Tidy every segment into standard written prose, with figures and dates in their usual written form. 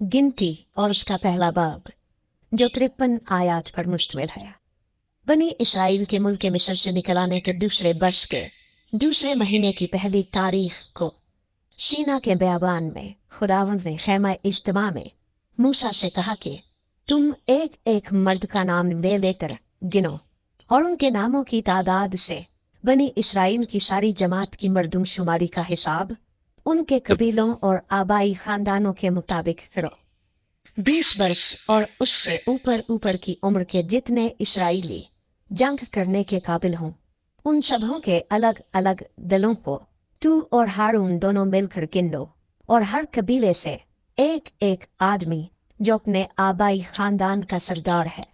गिनती और उसका पहला बाब, जो 53 आयात पर मुश्तमिल है। बनी इसराइल के मुल्क मिस्र से निकल आने के दूसरे वर्ष के दूसरे महीने की पहली तारीख को सीना के बयाबान में खुदावंद ने खैमा इज्तिमा में मूसा से कहा कि तुम एक एक मर्द का नाम ले लेकर गिनो और उनके नामों की तादाद से बनी इसराइल की सारी जमात की मर्दमशुमारी का हिसाब उनके कबीलों और आबाई खानदानों के मुताबिक करो। 20 वर्ष और उससे ऊपर ऊपर की उम्र के जितने इसराइली जंग करने के काबिल हों, उन सबों के अलग अलग दलों को तू और हारून दोनों मिलकर गिन लो, और हर कबीले से एक एक आदमी जो अपने आबाई खानदान का सरदार है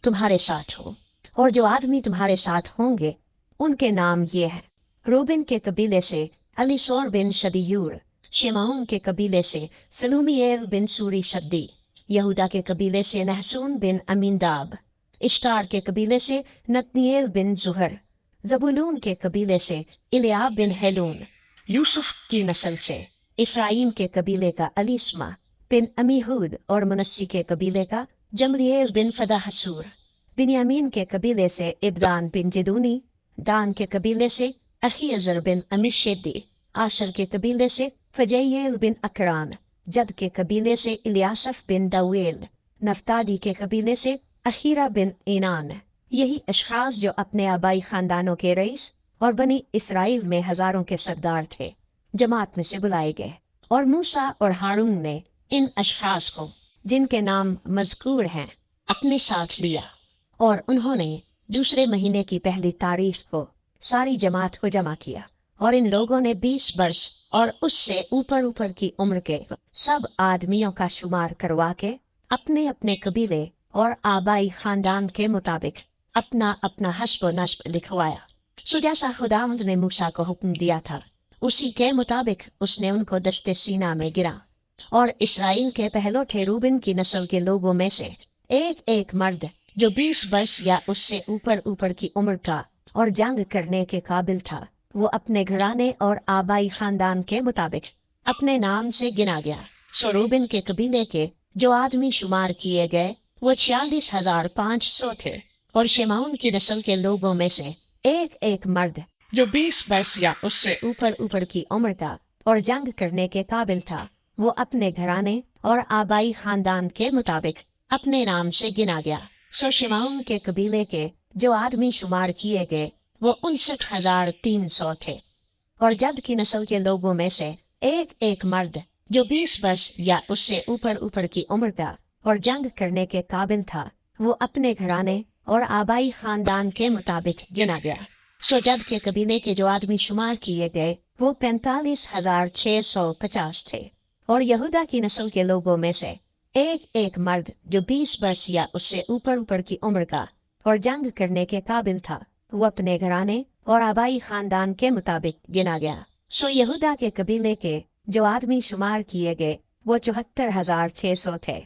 तुम्हारे साथ हो। और जो आदमी तुम्हारे साथ होंगे उनके नाम ये हैं: रूबेन के कबीले से अलीसोर बिन शदीयूर, शिमोन के कबीले से सलूमिएल बिन सूरी शद्दी, यहूदा के कबीले से नहसून बिन अमीनदाब, इश्तार के कबीले से नतनिएल बिन जुहर, जबूलून के कबीले से इलियाब बिन हेलून, यूसुफ की नस्ल से इफ्राइम के कबीले का अलीस्मा बिन अमीहूद, और मनस्सी के कबीले का जमरिएल बिन फदाहसूर, बिन्यामीन के कबीले से इब्दान बिन जिदूनी, दान के कबीले से अखीअजर बिन अमिशेदी, आशर के कबीले से फजैयल बिन अकरान, जद के कबीले से इलियासफ बिन दावेल, नफ्ताली के कबीले से अखीरा बिन इनान। यही अशखास जो अपने आबाई खानदानों के रईस और बनी इसराइल में हजारों के सरदार थे, जमात में से बुलाए गए। और मूसा और हारून ने इन अशखास को, जिनके नाम मज़कूर हैं, अपने साथ लिया, और उन्होंने दूसरे महीने की पहली तारीख को सारी जमात को जमा किया। और इन लोगों ने 20 वर्ष और उससे ऊपर ऊपर की उम्र के सब आदमियों का शुमार करवा के अपने अपने कबीले और आबाई खानदान के मुताबिक अपना अपना हस्ब नस्ब लिखवाया। सो जैसा खुदावंद ने मूसा को हुक्म दिया था, उसी के मुताबिक उसने उनको दश्ते सीना में गिरा। और इसराइल के पहलोठे रूबेन की नस्ल के लोगों में से एक एक मर्द जो 20 वर्ष या उससे ऊपर ऊपर की उम्र का और जंग करने के काबिल था, वो अपने घराने और आबाई खानदान के मुताबिक अपने नाम से गिना गया। सो रूबेन के कबीले के जो आदमी शुमार किए गए वो 46,500 थे। और शिमोन की नस्ल के लोगों में से एक एक मर्द जो 20 वर्ष या उससे ऊपर ऊपर की उम्र का और जंग करने के काबिल था, वो अपने घराने और आबाई खानदान के मुताबिक अपने नाम से गिना गया। सो शिमोन के कबीले के जो आदमी शुमार किए गए वो 59,300 थे। और जद की नस्ल के लोगों में से एक एक मर्द जो 20 वर्ष या उससे ऊपर ऊपर की उम्र का और जंग करने के काबिल था, वो अपने घराने और आबाई खानदान के मुताबिक गिना गया। सो जद के कबीले के जो आदमी शुमार किए गए वो 45,650 थे। और यहूदा की नस्ल के लोगों में से एक एक मर्द जो 20 वर्ष या उससे ऊपर ऊपर की उम्र का और जंग करने के काबिल था, वो अपने घराने और आबाई खानदान के मुताबिक गिना गया। सो यहूदा के कबीले के जो आदमी शुमार किए गए वो 74,600 थे।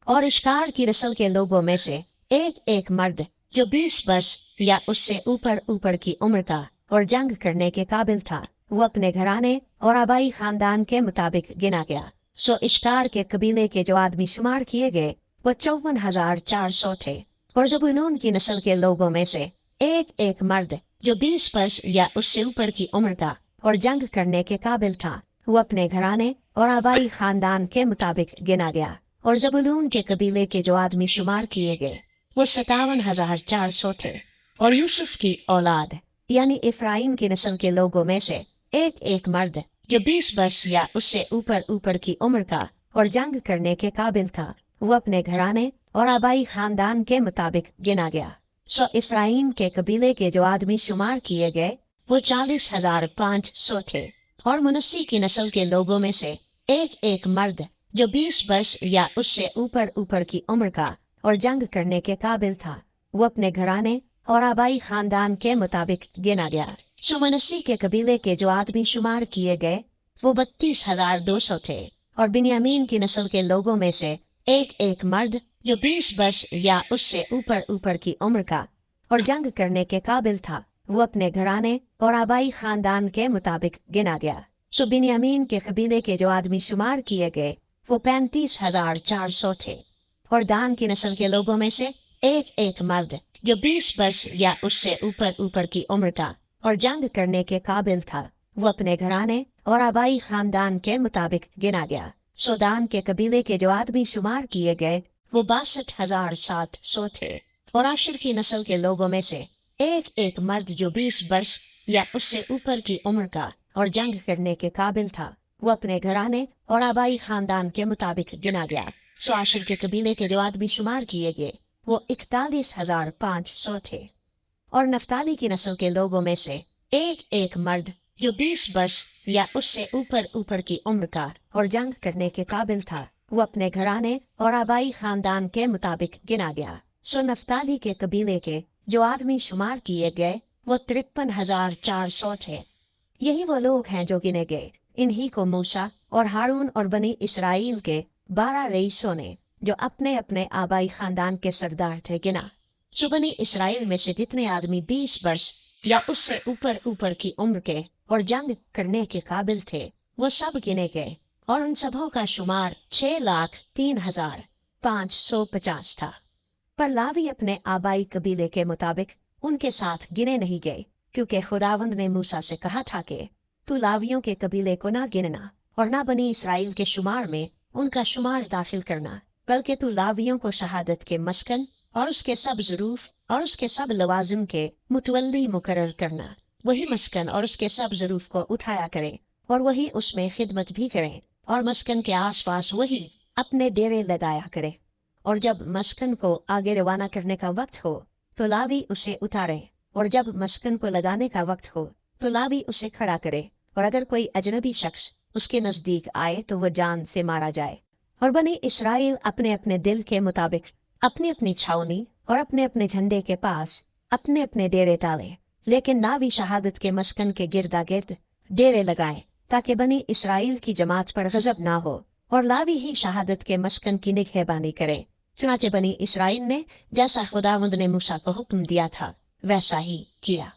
और इश्कार की नस्ल के लोगों में से एक एक मर्द जो 20 वर्ष या उससे ऊपर ऊपर की उम्र का और जंग करने के काबिल था, वो अपने घराने और आबाई खानदान के मुताबिक गिना गया। सो इश्कार के कबीले के जो आदमी शुमार किए गए वो 54,400 थे। और ज़बूलून की नस्ल के लोगों में से एक एक मर्द जो 20 वर्ष या उससे ऊपर की उम्र का और जंग करने के काबिल था, वो अपने घराने और आबाई खानदान के मुताबिक गिना गया। और ज़बूलून के कबीले के जो आदमी शुमार किए गए वो 57,400 थे। और यूसुफ की औलाद यानी इफ्राइम की नस्ल के लोगों में से एक एक मर्द जो 20 वर्ष या उससे ऊपर ऊपर की उम्र का और जंग करने के काबिल था, वो अपने घराने और आबाई खानदान के मुताबिक गिना गया। सो इफ्राइम के कबीले के जो आदमी शुमार किए गए वो 40,500 थे। और मनस्सी की नस्ल के लोगों में से एक एक मर्द जो 20 वर्ष या उससे ऊपर ऊपर की उम्र का और जंग करने के काबिल था, वो अपने घराने और आबाई खानदान के मुताबिक गिना गया। सो मनस्सी के कबीले के जो आदमी शुमार किए गए वो 32,200 थे। और बिन्यामीन की नस्ल के लोगों में से एक एक मर्द जो 20 वर्ष या उससे ऊपर ऊपर की उम्र का और जंग करने के काबिल था, वो अपने घराने और आबाई खानदान के मुताबिक गिना गया। सो बिन्यामीन के कबीले के जो आदमी शुमार किए गए वो 35,400 थे। और दान की नस्ल के लोगों में से एक एक मर्द जो 20 वर्ष या उससे ऊपर की उम्र का और जंग करने के काबिल था, वो अपने घराने और आबाई खानदान के मुताबिक गिना गया। दान के कबीले के जो आदमी शुमार किए गए वो 62,700 थे। और आशिर की नस्ल के लोगों में से एक एक मर्द जो 20 वर्ष या उससे ऊपर की उम्र का और जंग करने के काबिल था, वो अपने घराने और आबाई खानदान के मुताबिक गिना गया। आशिर के कबीले के जो आदमी शुमार किए गए वो 41,500 थे। और नफ्ताली की नस्ल के लोगों में से एक एक मर्द जो 20 वर्ष या उससे ऊपर की उम्र का और जंग करने के काबिल था, वो अपने घराने और आबाई खानदान के मुताबिक गिना गया। नफ्ताली के कबीले के जो आदमी शुमार किए गए वो 53,400 थे। यही वो लोग हैं जो गिने गए। इन्हीं को मूसा और हारून और बनी इसराइल के 12 रईसों ने, जो अपने अपने आबाई खानदान के सरदार थे, गिना। बनी इसराइल में से जितने आदमी 20 वर्ष या उससे ऊपर की उम्र के और जंग करने के काबिल थे, वो सब गिने गए। और उन सबों का शुमार 6,03,550 था। पर लावी अपने आबाई कबीले के मुताबिक उनके साथ गिने नहीं गए, क्योंकि खुदावंद ने मूसा से कहा था कि तू लावियों के कबीले को ना गिनना और ना बनी इसराइल के शुमार में उनका शुमार दाखिल करना, बल्कि तू लावियों को शहादत के मस्कन और उसके सब ज़रूफ और उसके सब लवाजिम के मुतवल्ली मुकर्रर करना। वही मस्कन और उसके सब ज़रूफ को उठाया करे और वही उसमें खिदमत भी करे और मस्कन के आसपास वही अपने डेरे लगाया करे। और जब मस्कन को आगे रवाना करने का वक्त हो तो लावी उसे उतारे, और जब मस्कन को लगाने का वक्त हो तो लावी उसे खड़ा करे। और अगर कोई अजनबी शख्स उसके नजदीक आए तो वह जान से मारा जाए। और बनी इसराइल अपने अपने दिल के मुताबिक अपनी अपनी छावनी और अपने अपने झंडे के पास अपने अपने डेरे डाले, लेकिन लावी शहादत के मस्कन के गिरदा गिर्द डेरे लगाए, ताकि बनी इसराइल की जमात पर गजब ना हो और लावी ही शहादत के मस्कन की निगहबानी करे। चुनाचे बनी इसराइल ने जैसा खुदावंद ने मूसा को हुक्म दिया था वैसा ही किया।